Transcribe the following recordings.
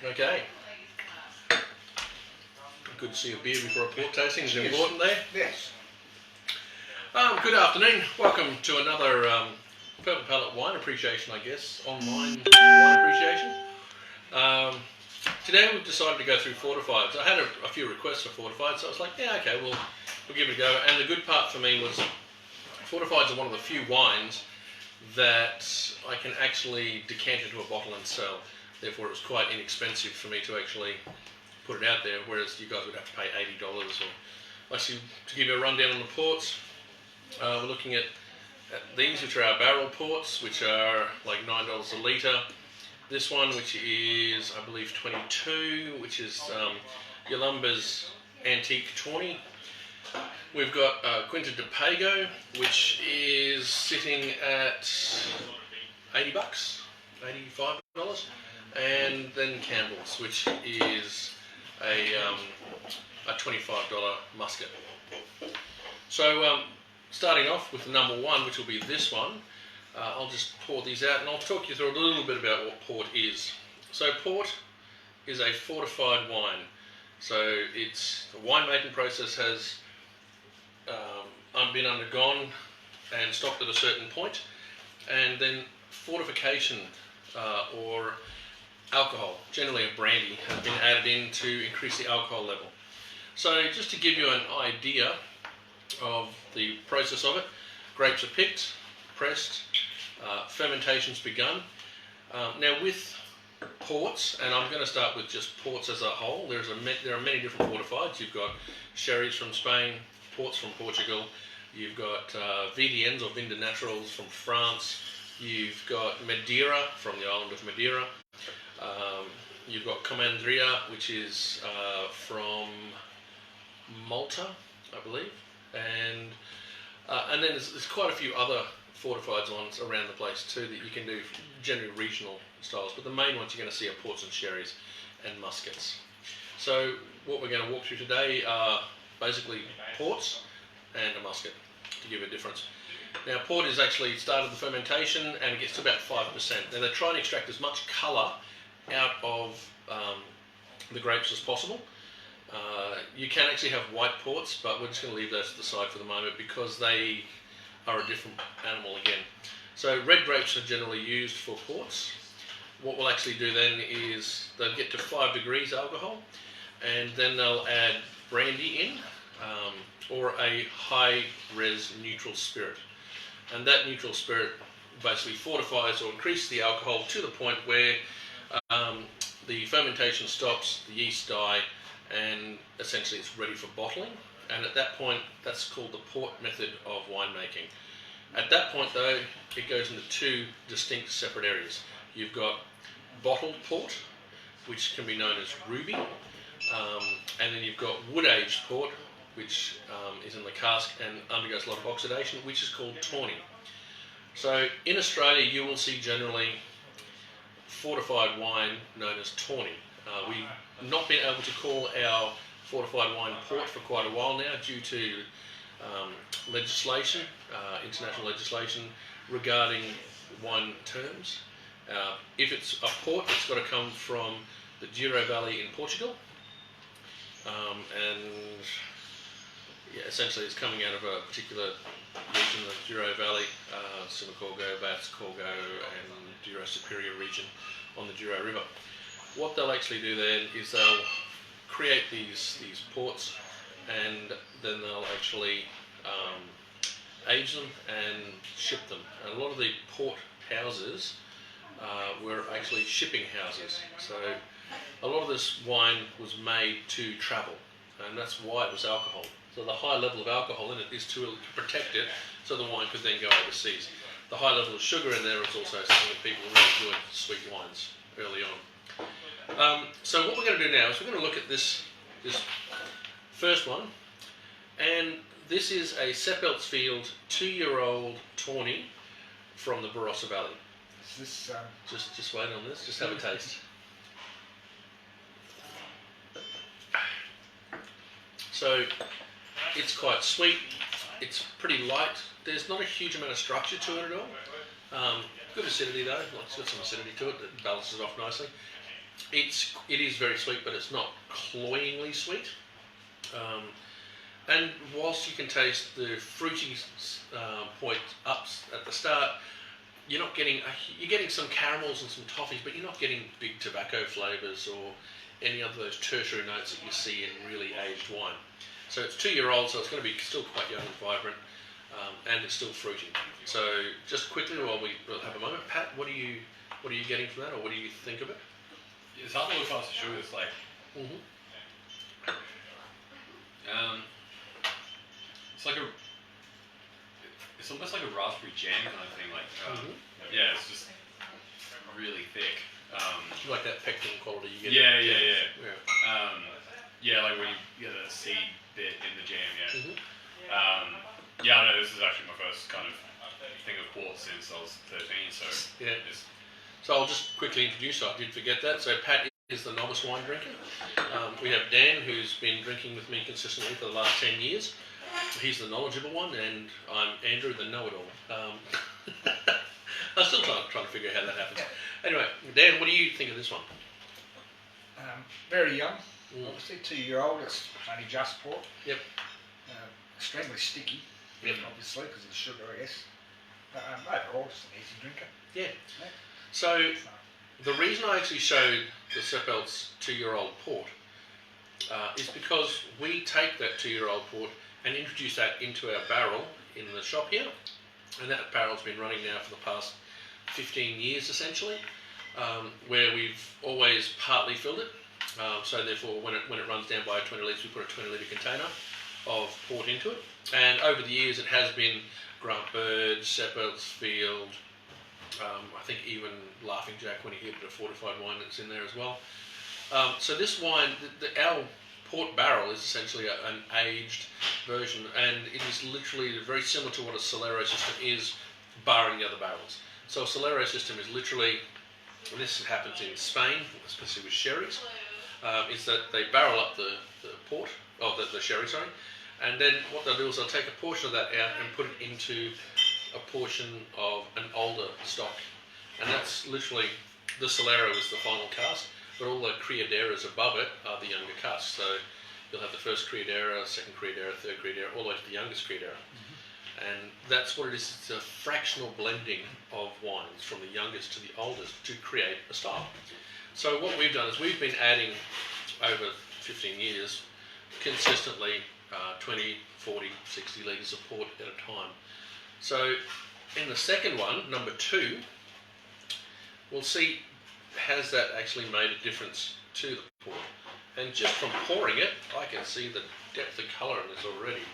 Okay. Good to see a beer before a port tasting is important there. Yes. Good afternoon. Welcome to another Purple Palette Wine Appreciation, I guess. Online wine appreciation. Today we've decided to go through Fortified. So I had a few requests for Fortified, so I was like, yeah, okay, we'll give it a go. And the good part for me was Fortifieds are one of the few wines that I can actually decant into a bottle and sell. Therefore, it was quite inexpensive for me to actually put it out there, whereas you guys would have to pay $80 or... Actually, to give you a rundown on the ports, we're looking at these, which are our barrel ports, which are like $9 a litre. This one, which is, I believe, 22, which is Yolumba's Antique 20. We've got Quinta de Pago, which is sitting at $80, $85. And then Campbell's, which is a $25 musket. So starting off with number one, which will be this one, I'll just pour these out and I'll talk you through a little bit about what port is. So port is a fortified wine. So it's the winemaking process has been undergone and stopped at a certain point, and then fortification or alcohol, generally a brandy, has been added in to increase the alcohol level. So just to give you an idea of the process of it, grapes are picked, pressed, fermentation's begun. Now with ports, and I'm going to start with just ports as a whole, there are many different fortifieds. You've got sherries from Spain, ports from Portugal, you've got VDNs or Vinda Naturals from France, you've got Madeira from the island of Madeira, you've got Comandria, which is from Malta, I believe, and then there's quite a few other fortified ones around the place too that you can do, generally regional styles, but the main ones you're going to see are ports and sherries and muskets. So what we're going to walk through today are basically ports and a musket, to give a difference. Now port is actually started the fermentation and it gets to about 5%. Now they try and extract as much colour out of the grapes as possible. You can actually have white ports, but we're just going to leave those to the side for the moment because they are a different animal again. So red grapes are generally used for ports. What we'll actually do then is they'll get to 5 degrees alcohol, and then they'll add brandy in, or a high res neutral spirit. And that neutral spirit basically fortifies or increases the alcohol to the point where the fermentation stops, the yeast die, and essentially it's ready for bottling. And at that point, that's called the port method of winemaking. At that point though, it goes into two distinct separate areas. You've got bottled port, which can be known as ruby, and then you've got wood-aged port, which is in the cask and undergoes a lot of oxidation, which is called tawny. So in Australia, you will see generally fortified wine known as tawny. We've not been able to call our fortified wine port for quite a while now due to legislation, international legislation regarding wine terms. If it's a port, it's got to come from the Douro Valley in Portugal, and yeah, essentially it's coming out of a particular region, the Douro Valley, Simocorgo, Bass, Corgo and Douro Superior region on the Douro River. What they'll actually do then is they'll create these ports, and then they'll actually age them and ship them. And a lot of the port houses were actually shipping houses. So a lot of this wine was made to travel, and that's why it was alcohol. So the high level of alcohol in it is to protect it so the wine could then go overseas. The high level of sugar in there is also something that people really enjoy, sweet wines, early on. So what we're going to do now is we're going to look at this first one, and this is a Seppeltsfield 2-year-old tawny from the Barossa Valley. Is this, just wait on this, just have a taste. So it's quite sweet, it's pretty light, there's not a huge amount of structure to it at all. Good acidity though, it's got some acidity to it that balances off nicely. It is very sweet, but it's not cloyingly sweet. And whilst you can taste the fruity point ups at the start, you're getting some caramels and some toffees, but you're not getting big tobacco flavours or any of those tertiary notes that you see in really aged wine. So it's 2-year-old, so it's going to be still quite young and vibrant, and it's still fruity. So just quickly, while we'll have a moment, Pat, what are you getting from that, or what do you think of it? It's hard to look past the sugar. It's like, it's almost like a raspberry jam kind of thing. Like, yeah, it's just really thick. You like that pectin quality you get? Yeah. Yeah, like when you get a seed bit in the jam. Yeah. I know this is actually my first kind of thing of port since I was 13. So yeah. So I'll just quickly introduce. I did forget that. So Pat is the novice wine drinker. We have Dan, who's been drinking with me consistently for the last 10 years. He's the knowledgeable one, and I'm Andrew, the know-it-all. I'm still trying to figure out how that happens. Anyway, Dan, what do you think of this one? Very young, obviously 2-year-old. It's only just port. Yep. Extremely sticky, obviously, because of the sugar, I guess. Overall, just an easy drinker. Yeah. So the reason I actually showed the Seppelt's 2-year-old port is because we take that 2-year-old port and introduce that into our barrel in the shop here, and that barrel's been running now for the past 15 years essentially, where we've always partly filled it. So therefore, when it runs down by 20 litres, we put a 20-litre container of port into it. And over the years, it has been Grant Bird, Seppelt's Field. I think even Laughing Jack, when he hit it, a Fortified wine that's in there as well. So this wine, our port barrel is essentially an aged version, and it is literally very similar to what a Solero system is, barring the other barrels. So a Solero system is literally, and this happens in Spain, especially with sherries, is that they barrel up the port, the sherry, sorry, and then what they'll do is they'll take a portion of that out and put it into a portion of an older stock, and that's literally, the Solero is the final cask, but all the criaderas above it are the younger casks. So you'll have the first criadera, second criadera, third criadera, all the way to the youngest criadera. And that's what it is. It's a fractional blending of wines from the youngest to the oldest to create a style. So what we've done is we've been adding, over 15 years, consistently 20, 40, 60 litres of port at a time. So in the second one, number 2, we'll see, has that actually made a difference to the port? And just from pouring it, I can see the depth of colour in this already.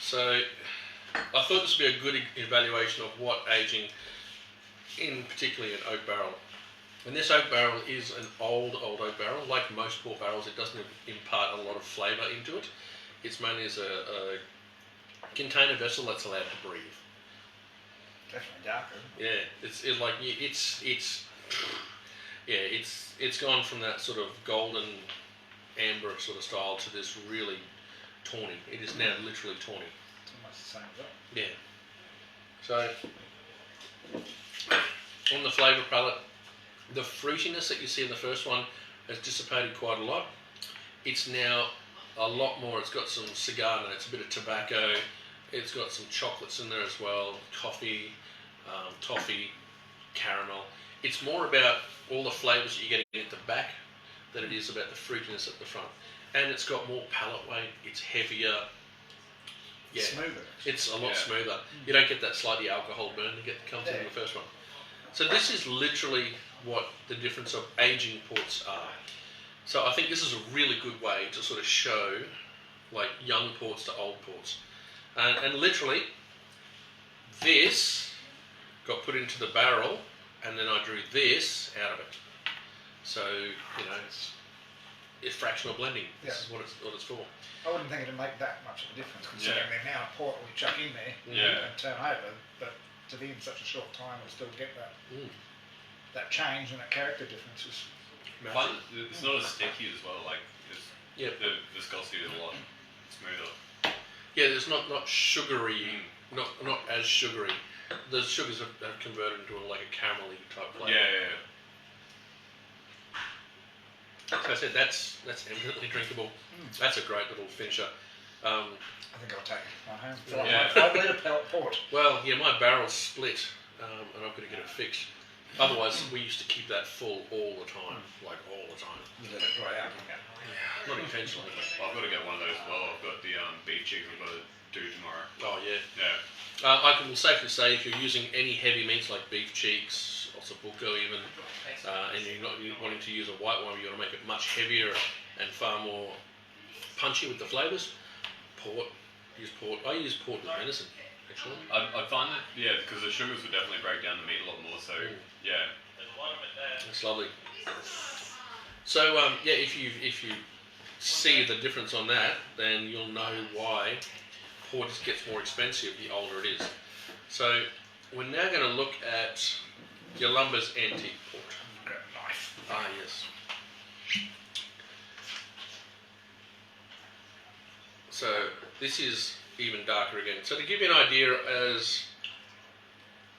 So I thought this would be a good evaluation of what aging, in particularly an oak barrel. And this oak barrel is an old oak barrel. Like most port barrels, it doesn't impart a lot of flavour into it. It's mainly as a container vessel that's allowed to breathe. Definitely darker. Yeah, it's gone from that sort of golden amber sort of style to this really tawny. It is now literally tawny. It's almost the same as that. Yeah. So on the flavour palette, the fruitiness that you see in the first one has dissipated quite a lot. It's now a lot more. It's got some cigar notes, a bit of tobacco. It's got some chocolates in there as well, coffee, toffee, caramel. It's more about all the flavours that you're getting at the back than it is about the fruitiness at the front. And it's got more palate weight. It's heavier. Yeah, smoother. It's a lot smoother. You don't get that slightly alcohol burn that comes in the first one. So this is literally what the difference of aging ports are. So I think this is a really good way to sort of show like young ports to old ports. And literally, this got put into the barrel, and then I drew this out of it. So, you know, it's fractional blending. This is what it's for. I wouldn't think it'd make that much of a difference, considering the amount of port we chuck in there and turn over, but to be in such a short time, we'll still get that that change and that character difference. It's not as sticky as well. Like, the viscosity is a lot smoother. Yeah, there's not sugary, not as sugary. the sugars have converted into like a caramelly type flavour. Yeah. Like I said, that's eminently drinkable. That's a great little finisher. I think I'll take one home. Yeah. 5 litre port. Well, yeah, my barrel's split, and I've got to get it fixed. Otherwise, we used to keep that full all the time, like all the time. You let it dry out. Yeah, not intentionally. I've got to get one of those as well. I've got the beef cheeks I've got to do tomorrow. Oh yeah. Yeah. I can safely say if you're using any heavy meats like beef cheeks, ossobuco even, and you're not wanting to use a white one, you want to make it much heavier and far more punchy with the flavours. Port. Use port. I use port with venison, actually. I find that, because the sugars would definitely break down the meat a lot more, so, yeah. That's lovely. So, if you see the difference on that, then you'll know why port gets more expensive the older it is. So, we're now going to look at Yolumba's antique port. Grab a knife. Ah, yes. So, this is even darker again. So, to give you an idea, as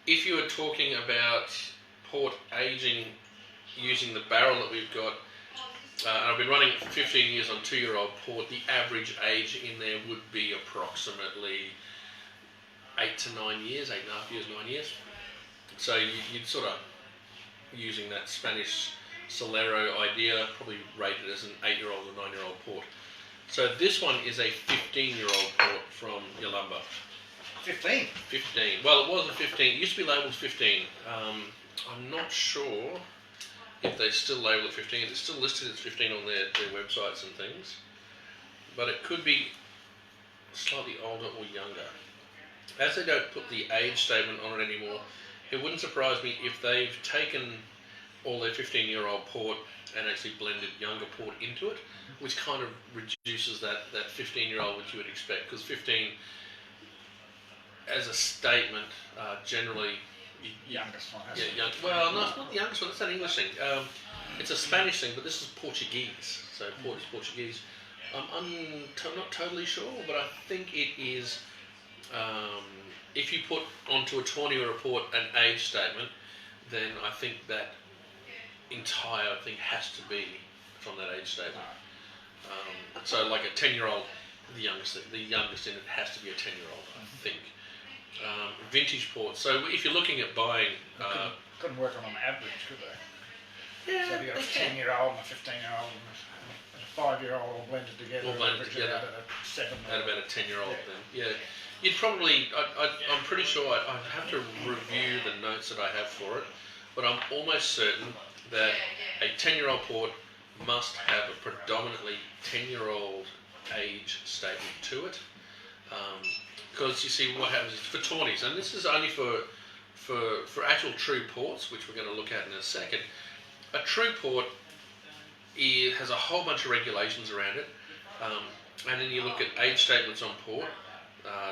if you were talking about port aging using the barrel that we've got, I've been running 15 years on 2-year-old port, the average age in there would be approximately 8 to 9 years, 8.5 years, 9 years. So you'd sort of, using that Spanish Solero idea, probably rated as an 8-year-old or 9-year-old port. So this one is a 15-year-old port from Yolumba. 15? 15. Well, it was a 15. It used to be labelled 15. I'm not sure if they still label it 15. It's still listed as 15 on their websites and things. But it could be slightly older or younger. As they don't put the age statement on it anymore, it wouldn't surprise me if they've taken all their 15-year-old port and actually blended younger port into it, which kind of reduces that 15-year-old which you would expect. Because 15, as a statement, generally... Youngest one. Well, no, it's not the youngest one. It's an English thing. It's a Spanish thing, but this is Portuguese. So port is Portuguese. I'm not totally sure, but I think it is. If you put onto a 20-year port an age statement, then I think that entire thing has to be from that age statement. So, like a 10-year-old, the youngest in it has to be a 10-year-old, I think. Vintage port. So if you're looking at buying, couldn't work on an average, could they? yeah, So if you got a 10-year-old and a 15-year-old and a 5-year-old all blended together, All blended together. Out at a 7. at about a 10-year-old, then you'd probably. I'm pretty sure I'd have to review the notes that I have for it, but I'm almost certain that a 10-year-old port must have a predominantly 10-year-old age statement to it. Because you see what happens is for tawnies, and this is only for actual true ports, which we're going to look at in a second. A true port has a whole bunch of regulations around it, and then you look at age statements on port.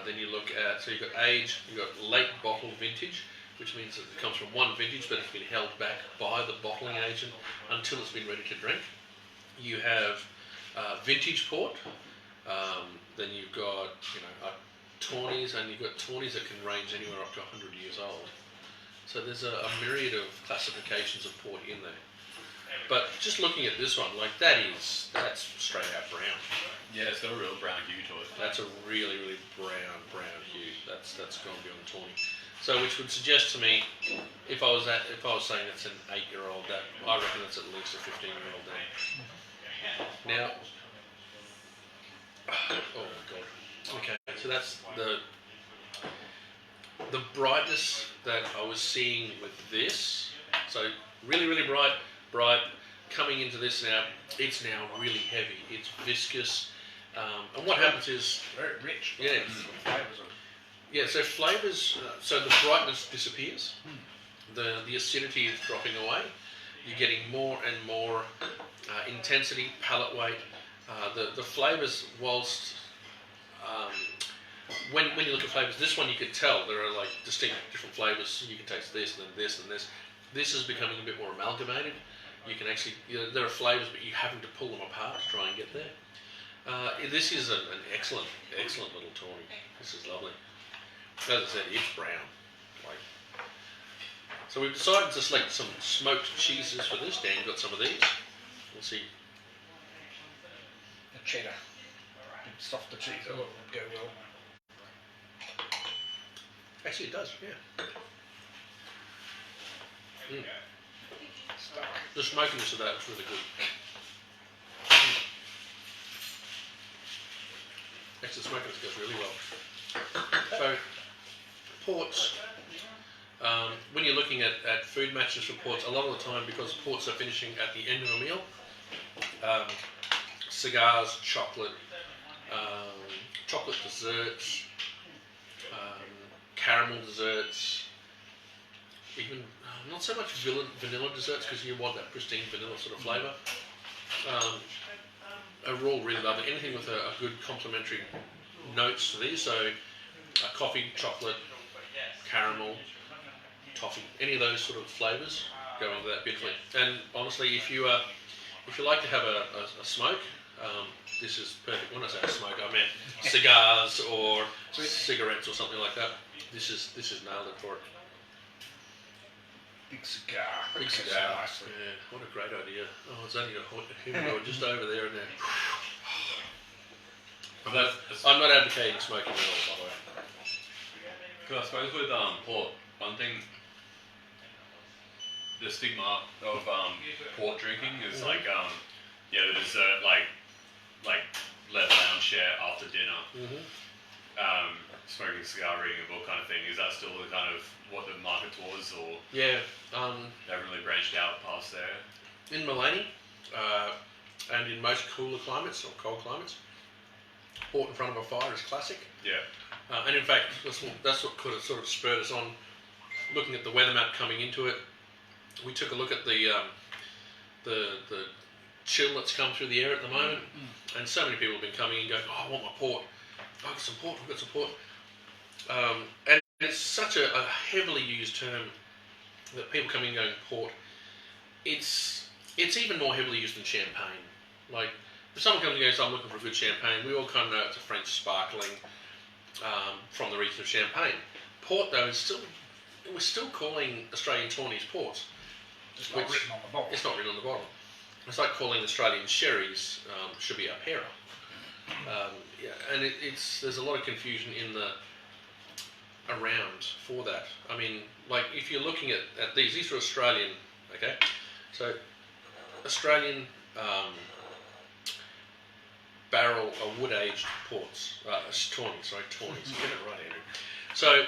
Then you look at, so you've got age, you've got late bottle vintage, which means that it comes from one vintage, but it's been held back by the bottling agent until it's been ready to drink. You have vintage port. Then you've got tawnies, and you've got tawnies that can range anywhere up to 100 years old. So there's a myriad of classifications of port in there. But just looking at this one, like that's straight out brown. Yeah, it's got a real brown hue to it. That's a really, really brown hue. That's gone beyond tawny. So which would suggest to me, if I was saying it's an 8-year-old, that I reckon it's at least a 15-year-old now. Oh my god. Okay, so that's the brightness that I was seeing with this. So really, really bright. Coming into this now, it's now really heavy. It's viscous. And what happens is... Very rich. Yeah. Yeah, so flavours... so the brightness disappears. The acidity is dropping away. You're getting more and more intensity, palate weight. The flavours, whilst... when you look at flavours, this one you could tell there are like distinct different flavours. You can taste this and then this and this. This is becoming a bit more amalgamated. You can actually, there are flavours, but you're having to pull them apart to try and get there. This is an excellent little tawny. This is lovely. As I said, it's brown. Like So we've decided to select some smoked cheeses for this. Dan got some of these. We'll see. The cheddar. Softer cheese, that would go well. Actually, it does, yeah. Stuck. The smokiness of that is really good. Actually, the smokiness goes really well. So, ports, when you're looking at food matches for ports, a lot of the time, because ports are finishing at the end of a meal, cigars, chocolate desserts, caramel desserts, even not so much vanilla desserts because you want that pristine vanilla sort of flavour. Are all really lovely. Anything with a good complementary notes to these, so coffee, chocolate, caramel, toffee, any of those sort of flavours go into that beautifully. And honestly, if you like to have a smoke, this is perfect. When I say a smoke, I meant cigars or cigarettes or something like that. This is nailed it for it. Big cigar. Big cigar. Yeah, what a great idea. Oh, it's only a humidor just over there and there. I'm not advocating smoking at all, by the way. Because I suppose with port, one thing, the stigma of port drinking is like the dessert, like let lounge share after dinner. Smoking a cigar, reading a book kind of thing. Is that still the kind of what the market was, or yeah, they haven't really branched out past there? In Maloney, and in most cooler climates or cold climates, port in front of a fire is classic. Yeah. And in fact, that's what could have sort of spurred us on looking at the weather map coming into it. We took a look at the chill that's come through the air at the moment, and so many people have been coming and going, "Oh, I want my port. I've got some port. I've got some port." And it's such a heavily used term that people come in going port. It's even more heavily used than champagne. Like if someone comes and goes, "I'm looking for a good champagne," we all kind of know it's a French sparkling from the region of Champagne. Port though we're still calling Australian Tawnies ports. It's not written on the bottle. It's not written on the bottle. It's like calling Australian sherries should be a pera. And there's a lot of confusion around for that. I mean, like if you're looking at these are Australian, okay? So Australian barrel or wood-aged ports, Tawnies. Get it right, Andrew. So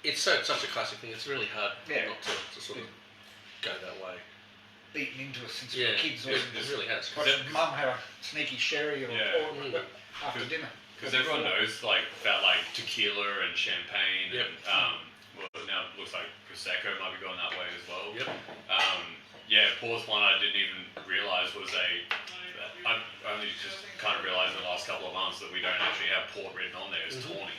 it's such a classic thing. It's really hard not to sort of go that way. Beaten into us since we were kids. It really has. Mum had a sneaky sherry or port after dinner. Because everyone knows about tequila and champagne, and now it looks like prosecco might be going that way as well. Yep. Port's one I didn't even realise was I've only just kind of realised in the last couple of months that we don't actually have port written on there. It's Tawny.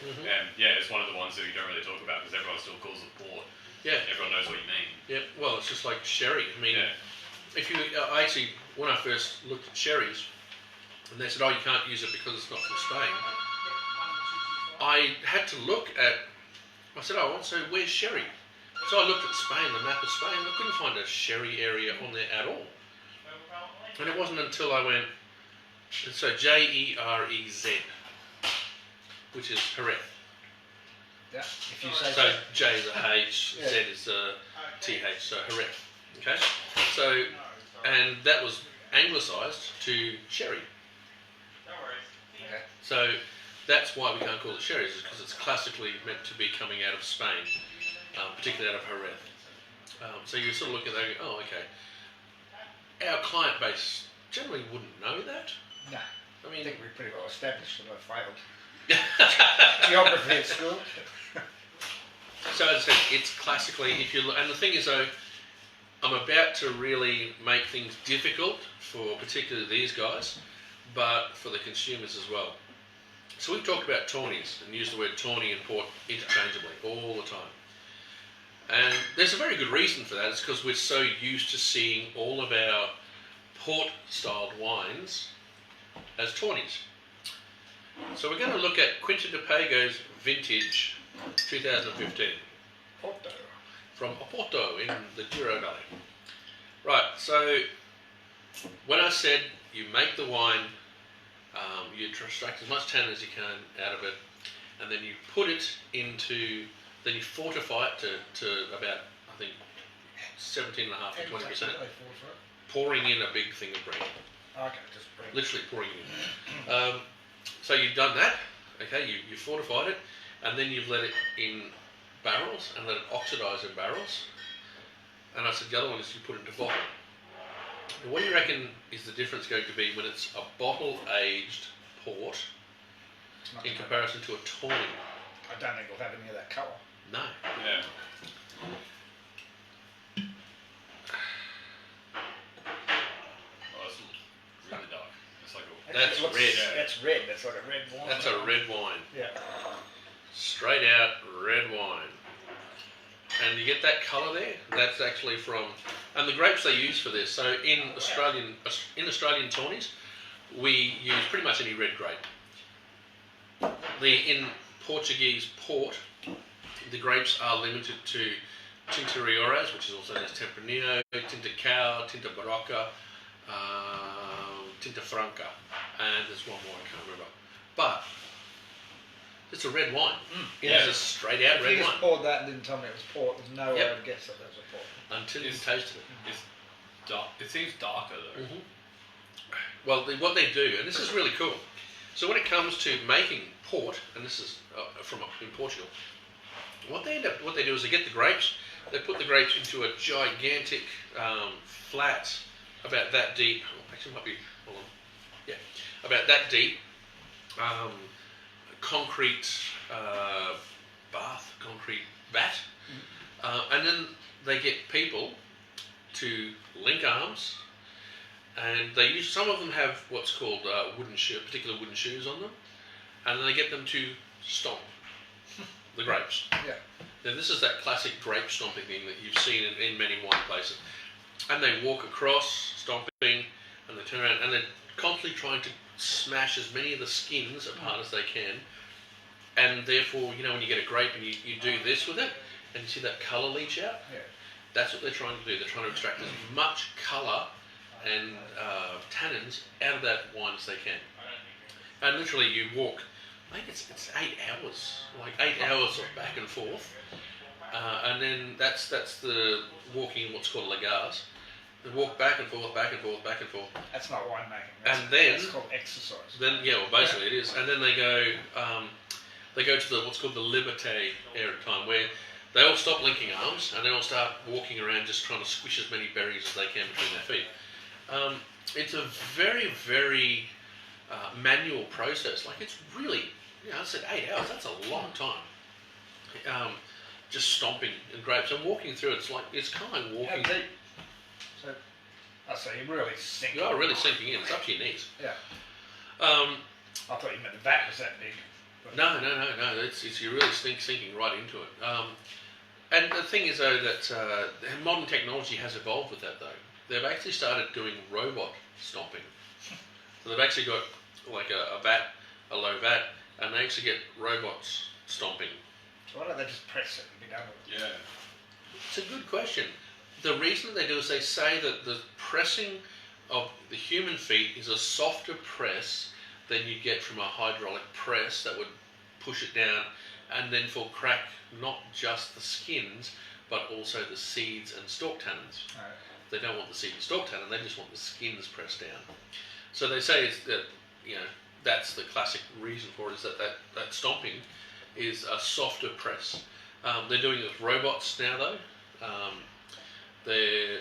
And it's one of the ones that you don't really talk about because everyone still calls it port. Yeah. Everyone knows what you mean. Yeah. Well, it's just like sherry. I mean, if you actually when I first looked at sherries. And they said, "Oh, you can't use it because it's not from Spain." I had to look at. I said, "Oh, so where's sherry?" So I looked at Spain, the map of Spain. I couldn't find a sherry area on there at all. And it wasn't until I went. So Jerez, which is Jerez. Yeah. If you say so. J is a H, Z is a TH. So Jerez. Okay. So, and that was anglicised to sherry. So that's why we can't call it sherries, is because it's classically meant to be coming out of Spain, particularly out of Jerez. So you sort of look at that and go, "Oh, okay." Our client base generally wouldn't know that. No. I think we're pretty well established that I failed geography at school. So as I said, it's classically, and the thing is though, I'm about to really make things difficult for particularly these guys, but for the consumers as well. So we've talked about Tawnies and used the word Tawny and port interchangeably all the time. And there's a very good reason for that. It's because we're so used to seeing all of our port-styled wines as Tawnies. So we're going to look at Quinta de Pago's Vintage 2015. Porto. from Oporto in the Douro Valley. Right, so when I said you make the wine, you extract as much tannin as you can out of it, and then you put it into, then you fortify it to about, I think, 17.5 to 20%, pouring in a big thing of brandy. Okay, just brandy. Literally pouring it in. So you've done that, okay, you fortified it, and then you've let it in barrels and let it oxidise in barrels. And I said the other one is you put it into bottle. And what do you reckon is the difference going to be when it's a bottle-aged port in comparison to a tawny? I don't think it'll have any of that colour. No. Yeah. Oh, it's really dark. It's like a... That's it looks, red. That's red. That's like a red wine. That's a red wine. Yeah. Straight out red wine. And you get that colour there. That's actually from, and the grapes they use for this. So in Australian tawnies, we use pretty much any red grape. In Portuguese port, the grapes are limited to Tinta Riojas, which is also known as Tempranillo, Tinta Cal, Tinta Barroca, Tinta Franca, and there's one more I can't remember. But it's a red wine. It's a straight out red If you wine. just poured that and didn't tell me it was port, there's no way I'd guess that there was a port. Until you tasted it. It's dark. It seems darker though. Well, what they do, and this is really cool. So when it comes to making port, and this is in Portugal, what they do is they get the grapes. They put the grapes into a gigantic flat, about that deep. Oh, actually, it might be. Hold on. Yeah, about that deep. Concrete concrete vat, and then they get people to link arms, and some of them have what's called particular wooden shoes on them, and then they get them to stomp the grapes. Yeah. Now this is that classic grape stomping thing that you've seen in many wine places, and they walk across stomping, and they turn around, and they're constantly trying to smash as many of the skins apart as they can, and therefore, when you get a grape and you do this with it, and you see that colour leach out, that's what they're trying to do. They're trying to extract as much colour and tannins out of that wine as they can. And literally you walk, I think it's 8 hours, like 8 hours of back and forth, and then that's the walking in what's called lagars. They walk back and forth, back and forth, back and forth. That's not winemaking. That's called exercise. Then basically it is. And then they go to what's called the liberté area of time, where they all stop linking arms and they all start walking around just trying to squish as many berries as they can between their feet. It's a very, very manual process. Like it's really, I said 8 hours. That's a long time. Just stomping in grapes and walking through it. It's kind of like walking. How deep? So you're really sinking. You are really sinking in. It's up to your knees. Yeah. I thought you meant the vat was that big. No. You're really sinking right into it. And the thing is, though, that modern technology has evolved with that, though. They've actually started doing robot stomping. So they've actually got like a low vat, and they actually get robots stomping. So why don't they just press it and be done with it? Yeah. It's a good question. The reason they do is they say that the pressing of the human feet is a softer press than you get from a hydraulic press that would push it down, and then for crack not just the skins but also the seeds and stalk tannins. Right. They don't want the seed and stalk tannin, they just want the skins pressed down. So they say that that's the classic reason for it, is that stomping is a softer press. They're doing it with robots now though.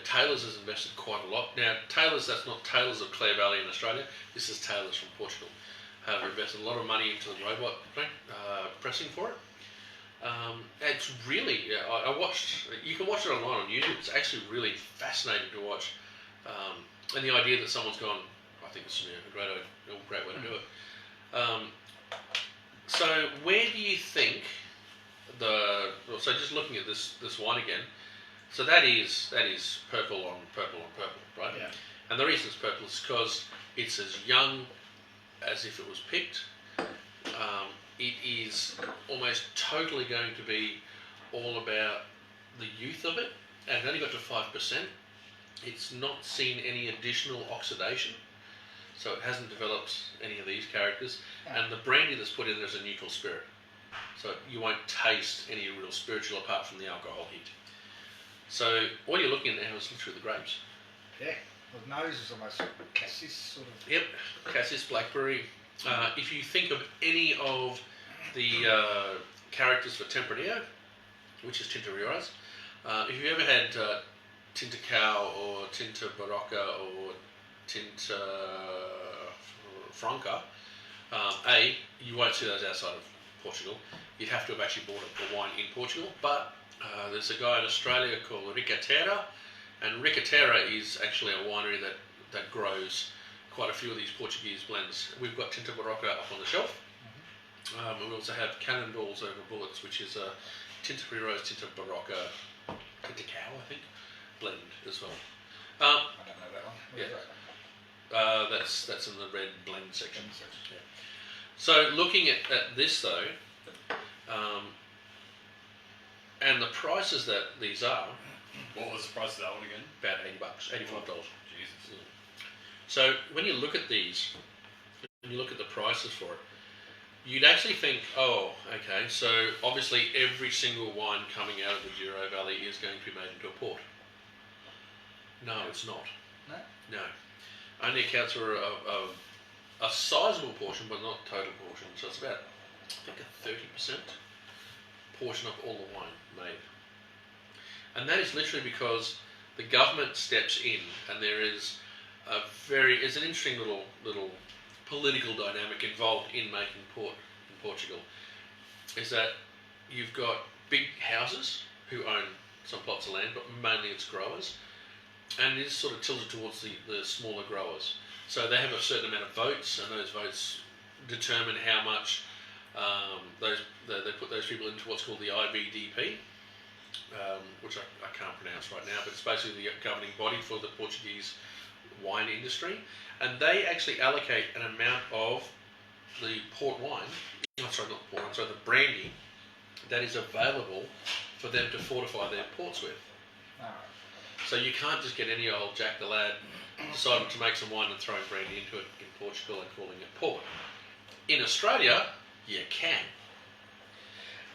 Taylor's has invested quite a lot. Now, Taylor's, that's not Taylor's of Clare Valley in Australia. This is Taylor's from Portugal. Have invested a lot of money into the robot pressing for it. It's really, I watched, you can watch it online on YouTube. It's actually really fascinating to watch. And the idea that someone's gone, I think this is a great way to do it. So where do you think so just looking at this wine again, so that is purple on purple, right? Yeah. And the reason it's purple is because it's as young as if it was picked. It is almost totally going to be all about the youth of it, and it only got to 5%. It's not seen any additional oxidation, so it hasn't developed any of these characters. Yeah. And the brandy that's put in there is a neutral spirit, so you won't taste any real spiritual apart from the alcohol heat. So all you're looking at now is literally the grapes. Yeah. The nose is almost cassis sort of. Yep, cassis, blackberry. If you think of any of the characters for Tempranillo, which is Tinta Riojas, if you ever had Tinta Cow or Tinta Barocca or Tinta Franca, you won't see those outside of Portugal. You'd have to have actually bought a wine in Portugal, but there's a guy in Australia called Ricaterra, and Ricaterra is actually a winery that grows quite a few of these Portuguese blends. We've got Tinta Barocca up on the shelf. We also have Cannonballs Over Bullets, which is a Tinta Riojas, Tinta Barocca, Tinta Cow, I think, blend as well. I don't know that one. Yeah. That's in the red blend section. Yeah. So looking at this though, and the prices that these are, what was the price of that one again? about $80, $85. Jesus. Yeah. So when you look at these, and you look at the prices for it, you'd actually think, oh, okay, so obviously every single wine coming out of the Douro Valley is going to be made into a port. No, it's not. No? No. Only accounts for a sizable portion, but not total portion. So it's about, I think, a 30% portion of all the wine made. And that is literally because the government steps in, and there is there's an interesting little political dynamic involved in making port in Portugal. Is that you've got big houses who own some plots of land, but mainly it's growers, and it is sort of tilted towards the smaller growers. So they have a certain amount of votes, and those votes determine how much they put those people into what's called the IBDP, which I can't pronounce right now, but it's basically the governing body for the Portuguese wine industry, and they actually allocate an amount of the port wine, the brandy, that is available for them to fortify their ports with. Alright. So you can't just get any old Jack the Lad deciding to make some wine and throwing brandy into it in Portugal and calling it port. In Australia, you can.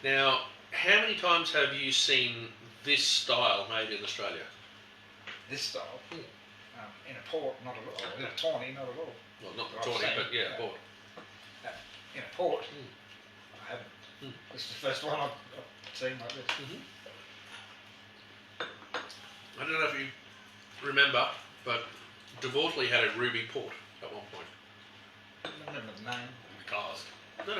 Now, how many times have you seen this style made in Australia? This style? In a port, not at all. In a tawny, not at all. Well, not the tawny, but yeah, port. In a port, I haven't. This is the first one I've seen like this. I don't know if you remember, but Devortley had a ruby port at one point. I don't remember the name. The cask. No,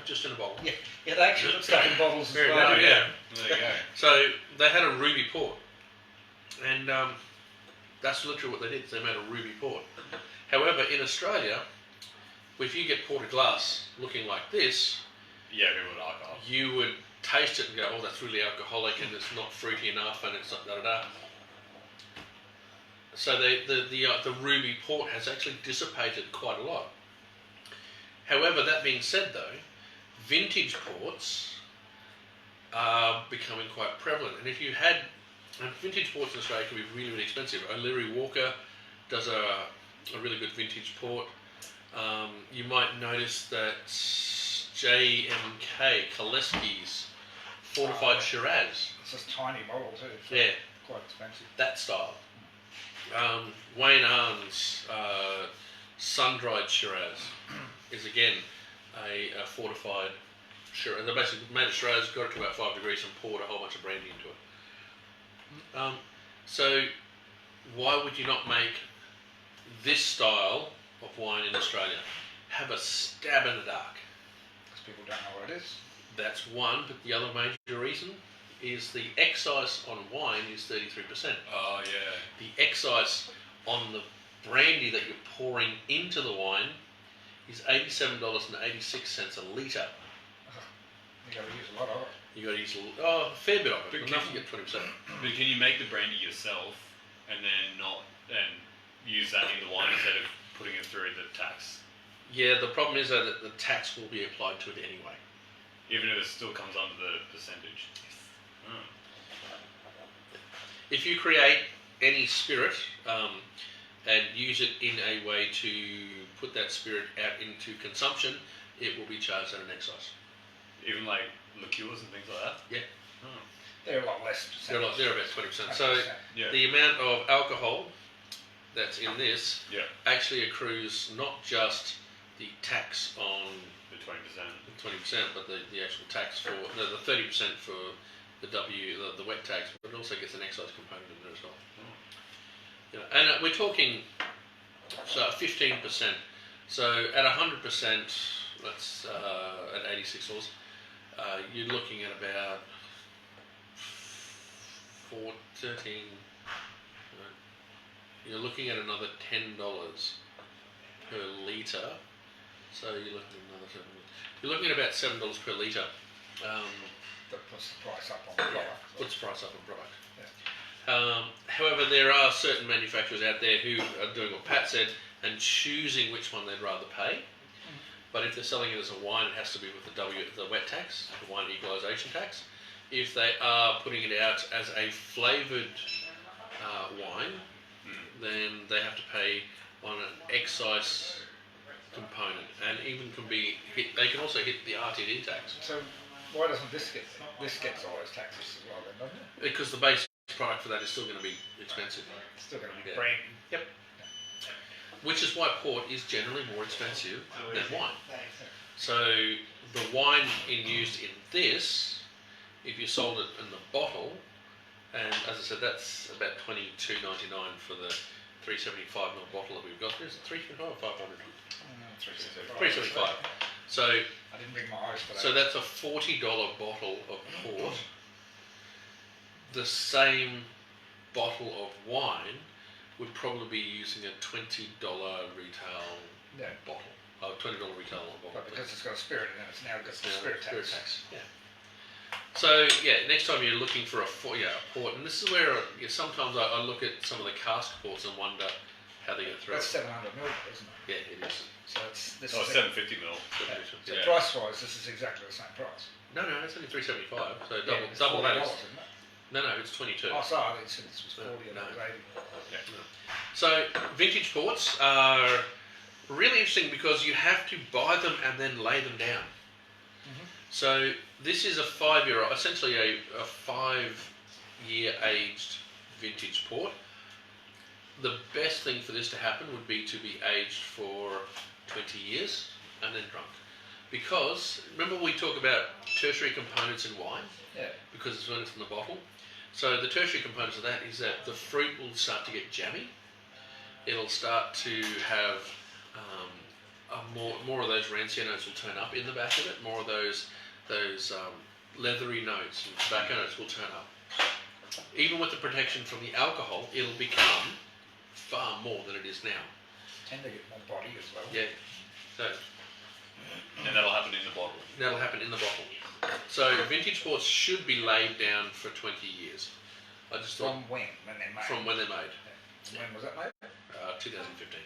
just in a bottle. Yeah, they actually put stuff in bottles as well. Yeah. There you go. So they had a ruby port, and that's literally what they did. They made a ruby port. However, in Australia, if you get porter glass looking like this, Yeah, people would alcohol. you would taste it and go, oh, that's really alcoholic and it's not fruity enough and it's not da-da-da. So the ruby port has actually dissipated quite a lot. However, that being said though, vintage ports are becoming quite prevalent. And if you had, and vintage ports in Australia can be really, really expensive. O'Leary Walker does a really good vintage port. You might notice that JMK, Kaleski's Fortified Shiraz. It's this tiny bottle too. So Yeah. quite expensive. That style. Wayne Arn's sun-dried Shiraz is again a fortified Shiraz. They basically made a Shiraz, got it to about 5 degrees and poured a whole bunch of brandy into it. So why would you not make this style of wine in Australia? Have a stab in the dark. Because people don't know what it is. That's one, but the other major reason is the excise on wine is 33%. Oh, yeah. The excise on the brandy that you're pouring into the wine is $87.86 a litre. You got to use a lot of it. You got to use a fair bit of it, But enough to get 20%. But can you make the brandy yourself and then use that in the wine instead of putting it through the tax? Yeah, the problem is though that the tax will be applied to it anyway. Even if it still comes under the percentage? if you create any spirit and use it in a way to put that spirit out into consumption, it will be charged at an excise. Even like liqueurs and things like that? Yeah. Oh. They're a lot less. They're about 20%. So Yeah. the amount of alcohol that's in this Yeah. actually accrues not just the tax on The 20%. the 20%, but the actual tax for the 30% for the wet tax, but it also gets an excise component in there as well. You know, and we're talking 15%. So at 100%, that's at 86 dollars. You're looking at about 13. You're looking at another $10 per litre. So you're looking at another $7. You're looking at about $7 per litre. That puts the price up on the product. Puts the price up on product. Yeah. However, there are certain manufacturers out there who are doing what Pat said and choosing which one they'd rather pay. But if they're selling it as a wine, it has to be with the wet tax, the wine equalisation tax. If they are putting it out as a flavoured wine, then they have to pay on an excise component, and even they can also hit the RTD tax. So why doesn't this get all those taxes as well then, doesn't it? Because the base product for that is still going to be expensive. It's still going to be Yeah. brand. Yep. Which is why port is generally more expensive than wine. So the wine used in this, if you sold it in the bottle, and as I said, that's about $22.99 for the 375 ml bottle that we've got. Is it 375 or 500? 375. So I didn't bring my eyes for that. So that's a $40 bottle of port. The same bottle of wine would probably be using a $20 retail bottle. $20 retail bottle. But because it's got a spirit in it, it's now got the spirit tax. Yeah. So next time you're looking for a port, and this is where sometimes I look at some of the cask ports and wonder how they get through. That's 700 ml, isn't it? Yeah, it is. So it's this. Oh, is 750 ml. So price-wise, this is exactly the same price. No, it's only $3.75. So It's double that. $40, isn't it? No, it's 22. Oh, sorry, I said this was 40 and No. it was 80. Yeah. So vintage ports are really interesting because you have to buy them and then lay them down. So this is a 5-year-old, essentially a 5-year aged vintage port. The best thing for this to happen would be to be aged for 20 years and then drunk. Because, remember we talk about tertiary components in wine? Yeah. Because It's when it's in the bottle. So the tertiary components of that is that the fruit will start to get jammy. It'll start to have more of those rancio notes will turn up in the back of it. More of those leathery notes and tobacco notes will turn up. Even with the protection from the alcohol, it'll become far more than it is now. Tend to get more body as well. Yeah. So And that'll happen in the bottle. that'll happen in the bottle. So vintage ports should be laid down for 20 years. I just thought From when they're made? from when they're made. Yeah. When was that made? 2015.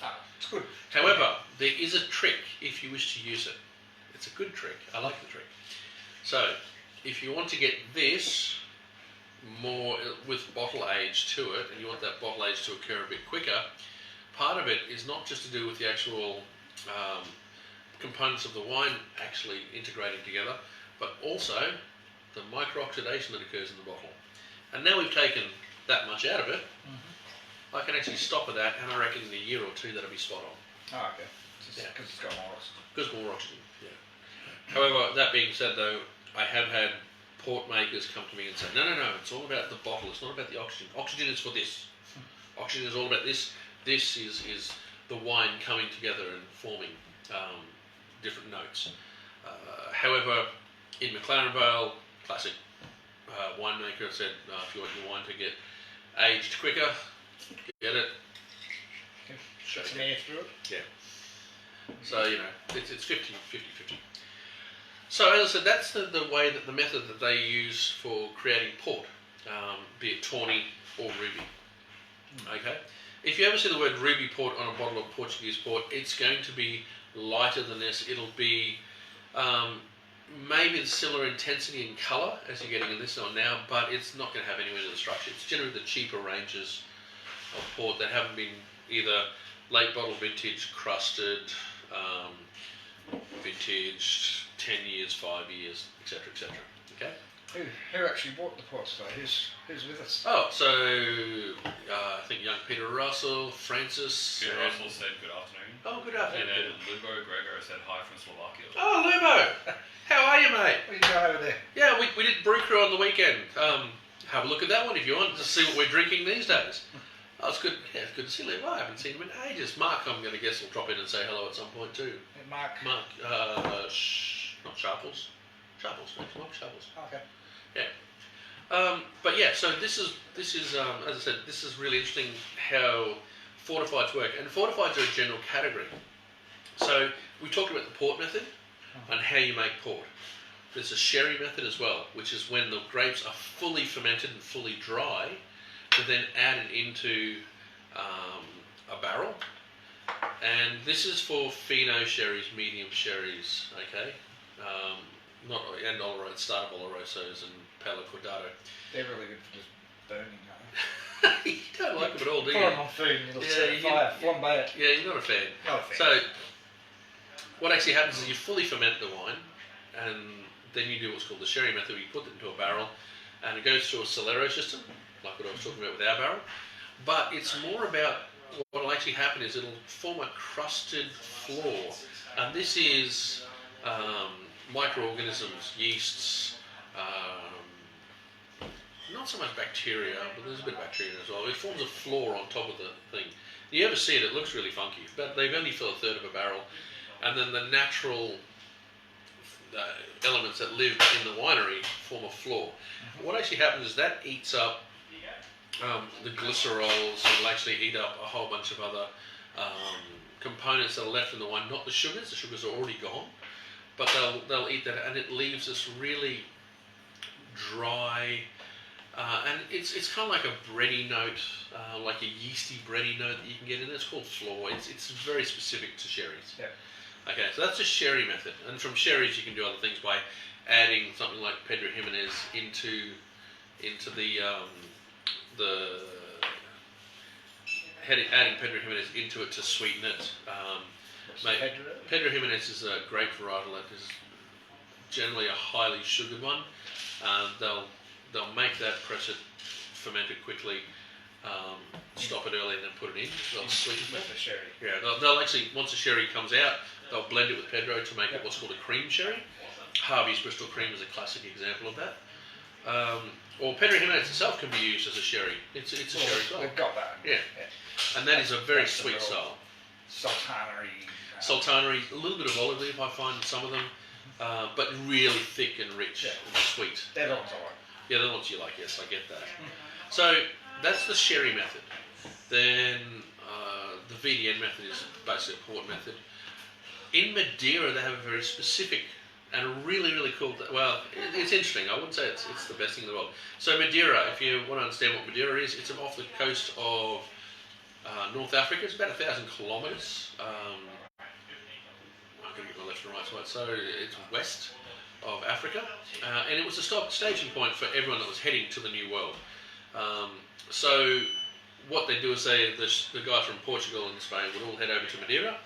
Ah, it's good. However, there is a trick if you wish to use it. It's a good trick. I like the trick. So, if you want to get this more with bottle age to it, and you want that bottle age to occur a bit quicker, part of it is not just to do with the actual components of the wine actually integrating together, but also the micro-oxidation that occurs in the bottle. And now we've taken that much out of it, I can actually stop at that, and I reckon in a year or two that'll be spot on. Oh, okay. Because it's got more oxygen. Because more oxygen, yeah. However, that being said though, I have had port makers come to me and say, no, it's all about the bottle, it's not about the oxygen. Oxygen is for this. Oxygen is all about this. This is the wine coming together and forming different notes. However, in McLaren Vale, classic winemaker said, if you want your wine to get aged quicker, get it. Shut some air through it. Yeah. So, it's 50. So, as I said, that's the way that the method that they use for creating port, be it tawny or ruby. Okay? If you ever see the word ruby port on a bottle of Portuguese port, it's going to be lighter than this. It'll be maybe the similar intensity and colour as you're getting in this one now, but it's not going to have anywhere near the structure. It's generally the cheaper ranges of port that haven't been either late bottle vintage, crusted, vintage, 10 years, 5 years, etc., etc. Okay. Who actually bought the port today? Who's with us? Oh, so I think young Peter Russell, Francis. Peter Russell said good afternoon. Oh, good afternoon. And then Lubo Gregor said hi from Slovakia. Oh, Lubo! How are you, mate? What are you doing over there? Yeah, we did Brew Crew on the weekend. Have a look at that one if you want to see what we're drinking these days. Oh, it's good. Yeah, it's good to see Levi. I haven't seen him in ages. Mark, I'm going to guess, will drop in and say hello at some point too. Hey, Mark. Mark, not Sharples. Sharples, Mark Sharples. Okay. Yeah. But yeah, so this is as I said, this is really interesting how Fortifieds work, and Fortifieds are a general category. So we talked about the port method and how you make port. There's a sherry method as well, which is when the grapes are fully fermented and fully dry, to then add it into a barrel. And this is for fino sherries, medium sherries, okay? Not and Oloroso, starter Olorosos and Palo Cordato. They're really good for just burning, aren't You don't like them at all, do they? you? Put them on food and it'll set you- fire, flambe it. Yeah, you're not a fan. Not a fan. So, what actually happens is you fully ferment the wine, and then you do what's called the sherry method. You put it into a barrel, and it goes through a Solero system, like what I was talking about with our barrel. But it's more about what will actually happen is it'll form a crusted floor, and this is microorganisms, yeasts, not so much bacteria, but there's a bit of bacteria as well. It forms a floor on top of the thing. You ever see it, it looks really funky, but they've only filled a third of a barrel, and then the natural elements that live in the winery form a floor. What actually happens is that eats up the glycerols. It'll actually eat up a whole bunch of other components that are left in the wine, not the sugars. The sugars are already gone, but they'll eat that, and it leaves this really dry, and it's kind of like a bready note, like a yeasty bready note that you can get in there. It's called floor. It's very specific to sherries. Yeah. Okay, so that's the sherry method, and from sherries you can do other things by adding something like Pedro Jimenez into adding Pedro Jimenez into it to sweeten it. Pedro Jimenez is a grape varietal that is generally a highly sugared one. They'll make that, press it, ferment it quickly, stop it early, and then put it in. They'll sweeten it. The sherry. Yeah, they'll actually, once the sherry comes out, they'll blend it with Pedro to make it what's called a cream sherry. Harvey's Bristol Cream is a classic example of that. Or Pedro Jimenez itself can be used as a sherry. It's a sherry as well. We've got that. Yeah. And that is a very sweet style. Sultanery. Sultanery, a little bit of olive leaf I find in some of them, but really thick and rich and sweet. They're the ones I like. Yeah, they're the ones you like, yes, I get that. So that's the sherry method. Then the VDN method is basically a port method. In Madeira, they have a very specific and a really, really cool, well, it's interesting. I wouldn't say it's the best thing in the world. So Madeira, if you want to understand what Madeira is, it's off the coast of North Africa. It's about 1,000 kilometres. I'm going to get my left and right side. So it's west of Africa, and it was a staging point for everyone that was heading to the New World. So what they do is the guys from Portugal and Spain would all head over to Madeira.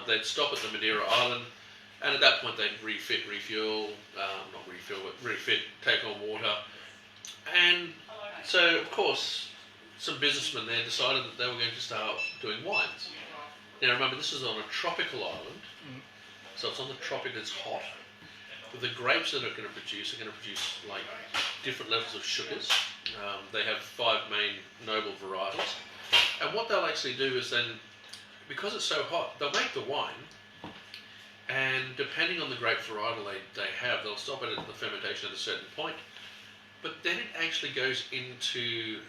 They'd stop at the Madeira Island, and at that point they'd refit, take on water. And so, of course, some businessmen there decided that they were going to start doing wines. Now remember, this is on a tropical island, so it's on the tropic, it's hot. The grapes that are going to produce like different levels of sugars. They have 5 main noble varietals. And what they'll actually do is then, because it's so hot, they'll make the wine, and depending on the grape varietal they have, they'll stop it at the fermentation at a certain point. But then it actually goes into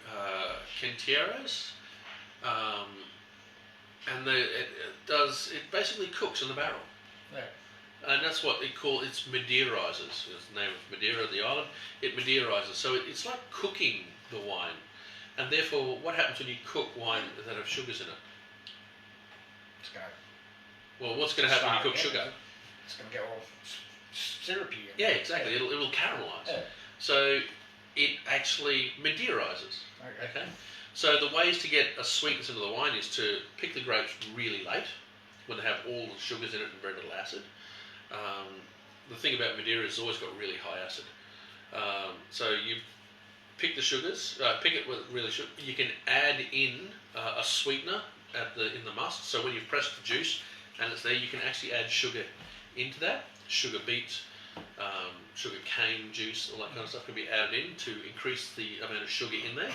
Quintieros, and it basically cooks in the barrel. Yeah. And that's what they call it's Madeirizes. It's the name of Madeira, the island. It Madeirizes. So it's like cooking the wine. And therefore, what happens when you cook wine that have sugars in it? It's going to Well, what's going to happen when you cook sugar? It's going to get all syrupy. Yeah, exactly. It'll caramelise. Yeah. So it actually Madeirizes. Okay. So the ways to get a sweetness into the wine is to pick the grapes really late, when they have all the sugars in it and very little acid. The thing about Madeira is it's always got really high acid. So you pick the sugars, pick it with really sugar. You can add in a sweetener in the must. So when you've pressed the juice and it's there, you can actually add sugar into that. Sugar beet, sugar cane juice, all that kind of stuff can be added in to increase the amount of sugar in there.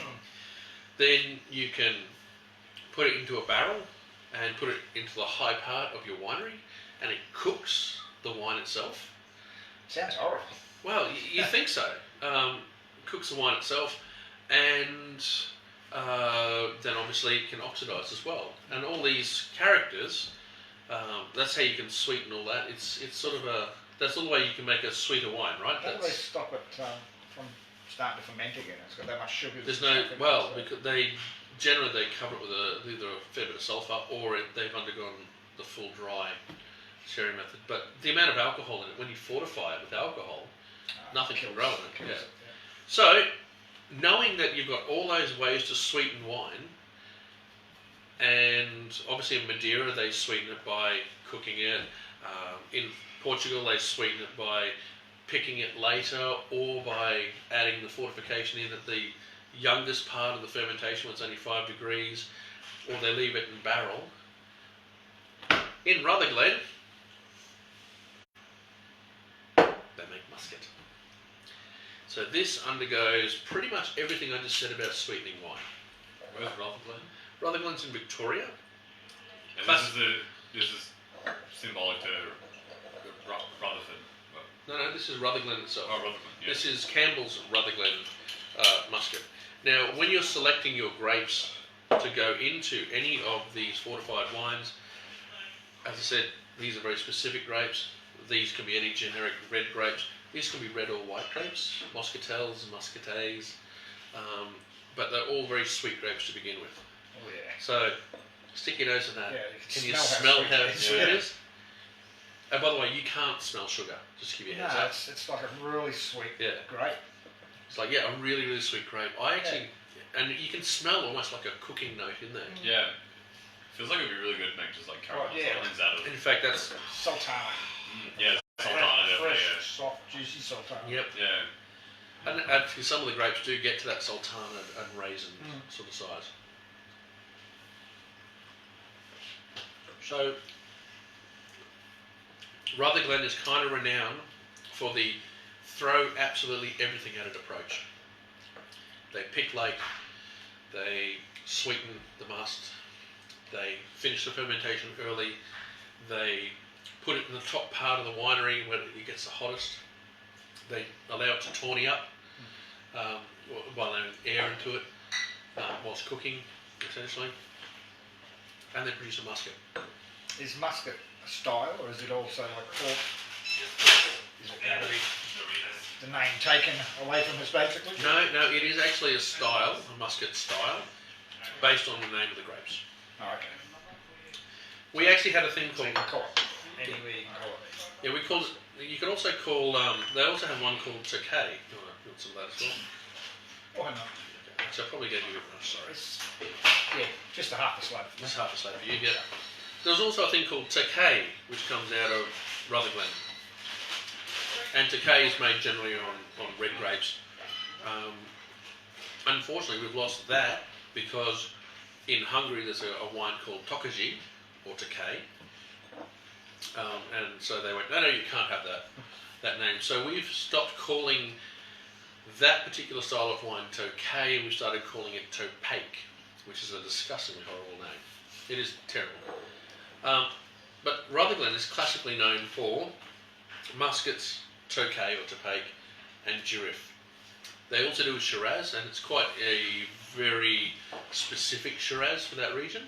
Then you can put it into a barrel and put it into the high part of your winery, and it cooks the wine itself. Sounds horrible. Well, you think so. Cooks the wine itself, and then obviously it can oxidise as well. And all these characters, that's how you can sweeten all that. It's sort of that's the only way you can make a sweeter wine, right? How do they stop it from starting to ferment again? It's got that much sugar. There's because they generally cover it with either a fair bit of sulphur or they've undergone the full dry sherry method. But the amount of alcohol in it, when you fortify it with alcohol, nothing can grow in it. Yeah. So, knowing that you've got all those ways to sweeten wine, and obviously in Madeira they sweeten it by cooking it. In Portugal they sweeten it by picking it later or by adding the fortification in at the youngest part of the fermentation when it's only 5 degrees, or they leave it in barrel. In Rutherglen, they make muscat. So this undergoes pretty much everything I just said about sweetening wine. Where's Rutherglen? Rutherglen's in Victoria. And this is symbolic to Rutherford. No, this is Rutherglen itself. Oh, Rutherglen. Yeah. This is Campbell's Rutherglen muscat. Now, when you're selecting your grapes to go into any of these fortified wines, as I said, these are very specific grapes. These can be any generic red grapes. These can be red or white grapes, muscatels, muscatets, but they're all very sweet grapes to begin with. Oh yeah. So, stick your nose in that. Yeah, can you smell how sweet it it is? And by the way, you can't smell sugar. Just to give you a heads up. It's like a really sweet grape. It's like, a really, really sweet grape. And you can smell almost like a cooking note in there. Yeah. Feels like it'd be really good to make just like caramel fillings out of it. In fact, that's Sultana. Yeah, sultana definitely. Fresh, soft, juicy sultana. Yep. Yeah. And actually, some of the grapes do get to that sultana and raisin sort of size. So, Rutherglen is kind of renowned for the throw absolutely everything at it approach. They pick late, they sweeten the must, they finish the fermentation early, they put it in the top part of the winery where it gets the hottest, they allow it to tawny up by allowing air into it whilst cooking, essentially, and then produce a muscat. Is muscat a style, or is it also like port? Is it going to be the name taken away from us, basically? No, it is actually a style, a muscat style, based on the name of the grapes. Oh, okay. We actually had a thing So called... you can call it anywhere you can call it. Yeah, we called it... You can also call... they also have one called Tokay. You want some of that as well? Why not? Okay. So I probably gave you... Oh, sorry. Yeah, just a half a slab. That's half a slab for you, yeah. There's also a thing called Tokay, which comes out of Rutherglen. And Tokay is made generally on red grapes. Unfortunately, we've lost that because in Hungary there's a wine called Tokaji, or Tokay. And so they went, no, you can't have that name. So we've stopped calling that particular style of wine Tokay, and we started calling it Topaik, which is a disgustingly horrible name. It is terrible. But Rutherglen is classically known for muskats, Tokay or Topaik, and Girif. They also do a Shiraz, and it's quite a very specific Shiraz for that region.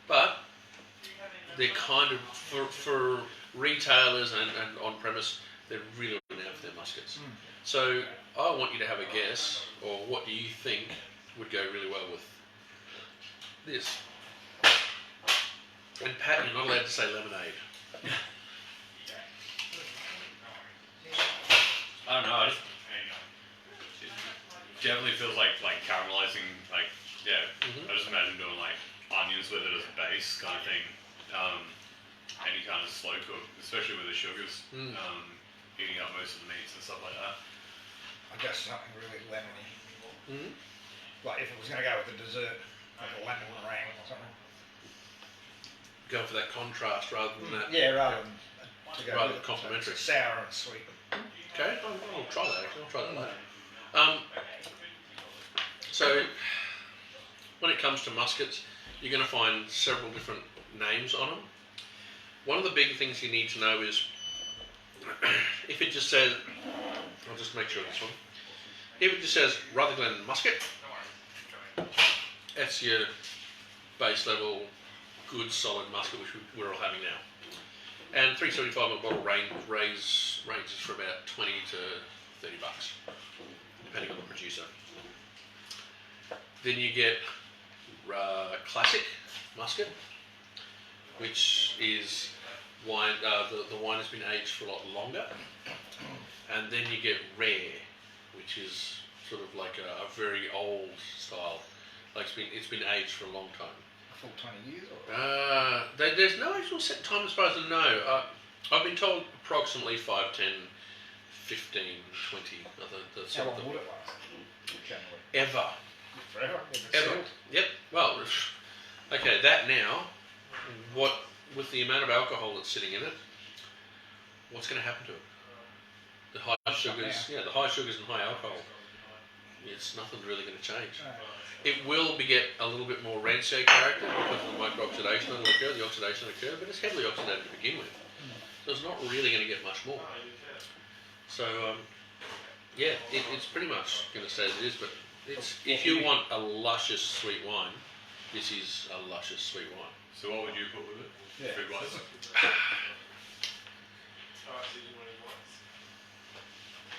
But they're kind of, for retailers and on-premise, they're really renowned for their muskats. So I want you to have a guess, or what do you think would go really well with this? And Pat, you're not allowed to say lemonade. I don't know. It definitely feels like caramelizing. Like I just imagine doing like onions with it as a base kind of thing. Any kind of slow cook, especially with the sugars, eating up most of the meats and stuff like that. I guess something really lemony. Like if it was going to go with a dessert, like a lemon meringue or something. Go for that contrast rather than that. Yeah, rather than to go rather with than complementary. So sour and sweet. Okay, I'll try that actually. I'll try that later. So when it comes to muskets, you're going to find several different names on them. One of the big things you need to know is if it just says, I'll just make sure of this one. If it just says Rutherglen Musket, that's your base level, good solid musket, which we're all having now. And 375 ml bottle ranges for about 20 to $30, depending on the producer. Then you get classic musket, which is wine. The wine has been aged for a lot longer, and then you get rare, which is sort of like a very old style. Like it's been aged for a long time. A full 20 years? Or? There's no actual set time as far as I know. I've been told approximately 5, 10, 15, 20. How long would it last? Generally. Ever. Forever? Ever. Yep. Well, okay, that now, what with the amount of alcohol that's sitting in it, what's going to happen to it? The high sugars, the high sugars and high alcohol. It's nothing really going to change. No. It will get a little bit more rancio character because of the micro-oxidation that will occur, the oxidation will occur, but it's heavily oxidated to begin with. So it's not really going to get much more. So, it's pretty much going to stay as it is, but if you want a luscious sweet wine, this is a luscious sweet wine. So what would you put with it? Yeah. Food-wise?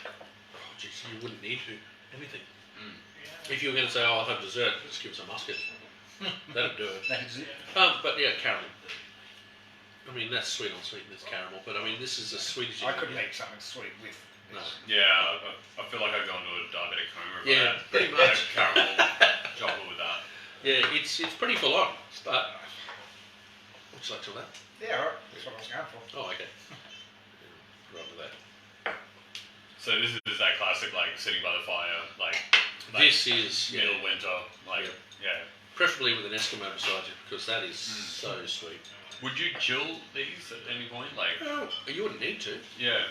Oh, geez, you wouldn't need to. Anything. If you were going to say, oh, I'll have dessert, just give us a musket. That'd do it. That's it. But yeah, caramel. I mean, that's sweet on sweet, and it's caramel. But I mean, this is as sweet as you I can couldn't get. eat something sweet with No. this. Yeah, I feel like I'd go into a diabetic coma if Yeah, I had pretty much. caramel chocolate with that. Yeah, it's pretty full on. But would you like to that? Yeah, all right. That's what I was going for. Oh, okay. Right with that. So this is that classic, like sitting by the fire, like This is middle winter, like preferably with an Eskimo beside you because that is so sweet. Would you chill these at any point? Like, Oh, you wouldn't need to. yeah,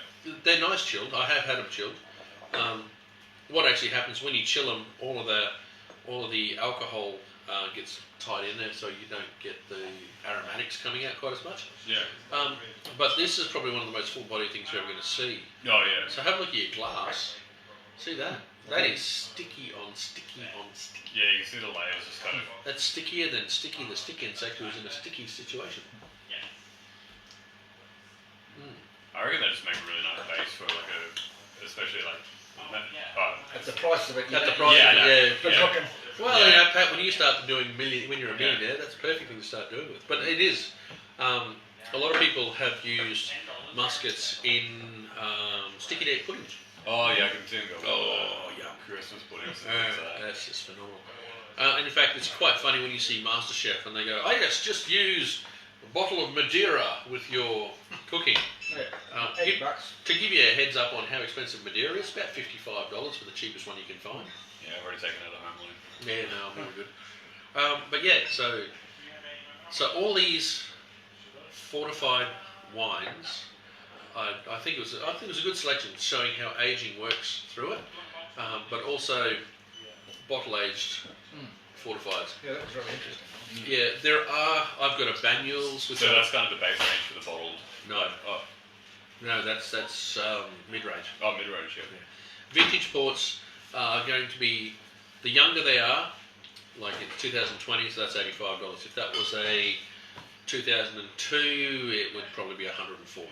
They're nice chilled. I have had them chilled. What actually happens when you chill them, all of the alcohol gets tied in there, so you don't get the aromatics coming out quite as much. yeah. But this is probably one of the most full-bodied things you're ever going to see. Oh yeah. So have a look at your glass. See that? That is sticky on sticky on sticky. Yeah, you can see the layers just kind of. That's stickier than Sticky, the stick insect who's in a sticky situation. I reckon they just make a really nice base for like especially like. At the price of it, At the price Yeah, of I know. it, Good yeah. looking. Well, Yeah. you know, Pat, when you start doing when you're a millionaire, that's a perfect thing to start doing with. But it is. A lot of people have used muskets in sticky date puddings. Oh yeah, I can see them go. Oh, yeah. Christmas puddings and things like that. That's just phenomenal. And in fact, it's quite funny when you see MasterChef and they go, "I just use a bottle of Madeira with your cooking." Yeah. Give- $8. To give you a heads up on how expensive Madeira is, about $55 for the cheapest one you can find. Yeah, I've already taken it at home. Yeah, no, very good. But yeah, so all these fortified wines, I think it was a good selection showing how aging works through it, but also bottle aged fortified. Yeah, that was really interesting. Yeah, I've got a Banyuls with So that's kind of the base range for the bottled. no, that's mid range. Oh, mid range, yeah. Vintage ports are going to be, the younger they are, like it's 2020, so that's $85. If that was a 2002, it would probably be $140.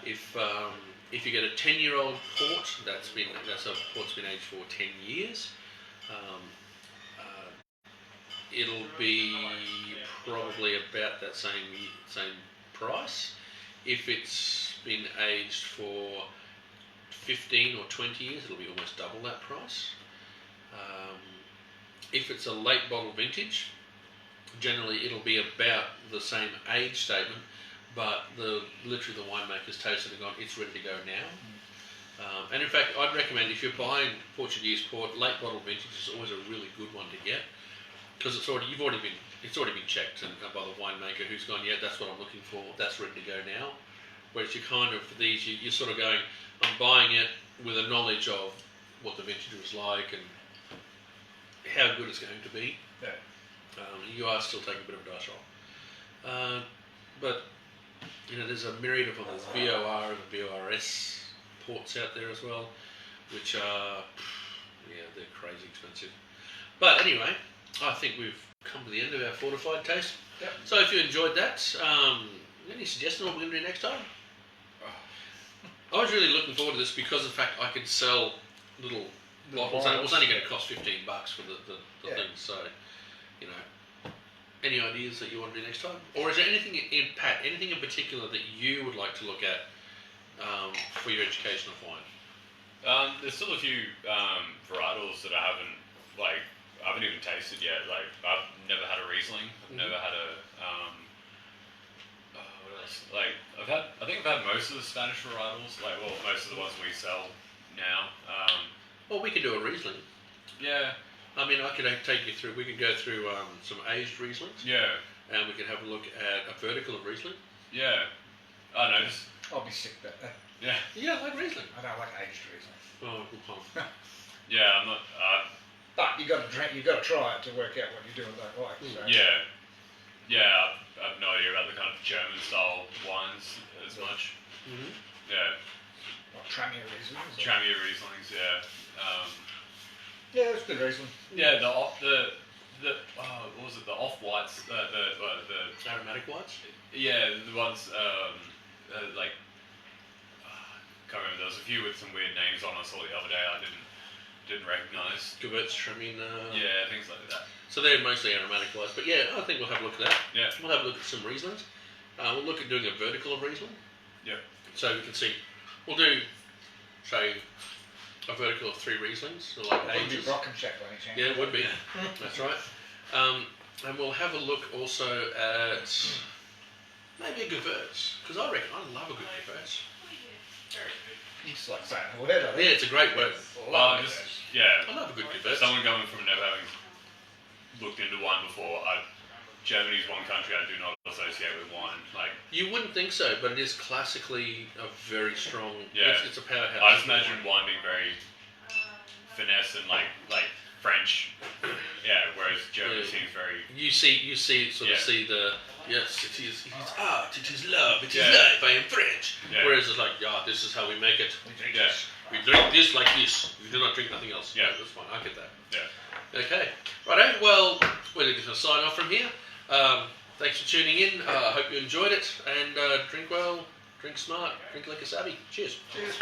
If you get a 10-year-old port, that's a port's been aged for 10 years. It'll be probably about that same price. If it's been aged for 15 or 20 years, it'll be almost double that price. If it's a late bottle vintage, generally it'll be about the same age statement, but literally the winemakers tasted it and gone, it's ready to go now. And in fact, I'd recommend if you're buying Portuguese port, late bottle vintage is always a really good one to get, because it's already been checked and by the winemaker who's gone, yeah, that's what I'm looking for, that's ready to go now. Whereas you kind of, for these, you're sort of going, I'm buying it with a knowledge of what the vintage was like and how good it's going to be. Yeah. You are still taking a bit of a dice roll. But, there's a myriad of them. There's VOR and the VORS ports out there as well, which are, they're crazy expensive. But anyway, I think we've come to the end of our Fortified taste. Yep. So if you enjoyed that, any suggestions on what we're going to do next time? I was really looking forward to this because of the fact I could sell little bottles, and it was only going to cost $15 for the thing. So, any ideas that you want to do next time, or is there anything anything in particular that you would like to look at for your education of wine? There's still a few varietals that I haven't even tasted yet. Like I've never had a Riesling. I've never had a what else? Like I think I've had most of the Spanish varietals. Most of the ones we sell now. Well, we could do a Riesling. Yeah. I mean, I could take you through. We could go through some aged Rieslings. Yeah. And we could have a look at a vertical of Riesling. Yeah. I know. I'll be sick about that. Yeah. Yeah, I like Riesling. I don't like aged Riesling. Oh, good point. Yeah, I'm not. But you got to drink. You got to try it to work out what you do and don't like. So. Yeah. Yeah, I have no idea about the kind of German style wines as much. Mm-hmm. Yeah. What, Tramier Rieslings? Tramier Rieslings, yeah. Yeah, it's good Riesling. Yeah, what was it? The off whites, the Aromatic whites. Yeah, the ones like can't remember. There was a few with some weird names on. I saw the other day. I didn't recognise. Gewürztraminer. Yeah, things like that. So they're mostly aromatic whites, but yeah, I think we'll have a look at that. Yeah. We'll have a look at some Rieslings. We'll look at doing a vertical of Riesling. Yeah. So we can see. We'll do, say, a vertical of 3 Rieslings, so like It would be ages. Brockencheck by any chance. Yeah, it would be. That's right. And we'll have a look also at maybe a Gewürz, because I reckon I love a good Gewürz. It's like saying whatever. Yeah, it's a great word. I Well, love just it. yeah. I love a good Gewürz. Someone coming from never having looked into wine before, Germany's one country I do not associate with wine. Like You wouldn't think so, but it is classically a very strong. Yeah. It's a powerhouse. I just imagine wine being very finesse and like French. Yeah, whereas Germany seems very. You see, sort of Yeah. see the yes. It is art. It is love. It is Yeah. life. I am French. Yeah. Whereas it's like, yeah, this is how we make it. We drink Yeah. this. We drink this like this. We do not drink nothing else. Yeah. That's fine. I get that. Yeah. Okay. Righto. Well, we're going to sign off from here. Thanks for tuning in. I hope you enjoyed it. And drink well, drink smart, drink like a savvy. Cheers. Cheers.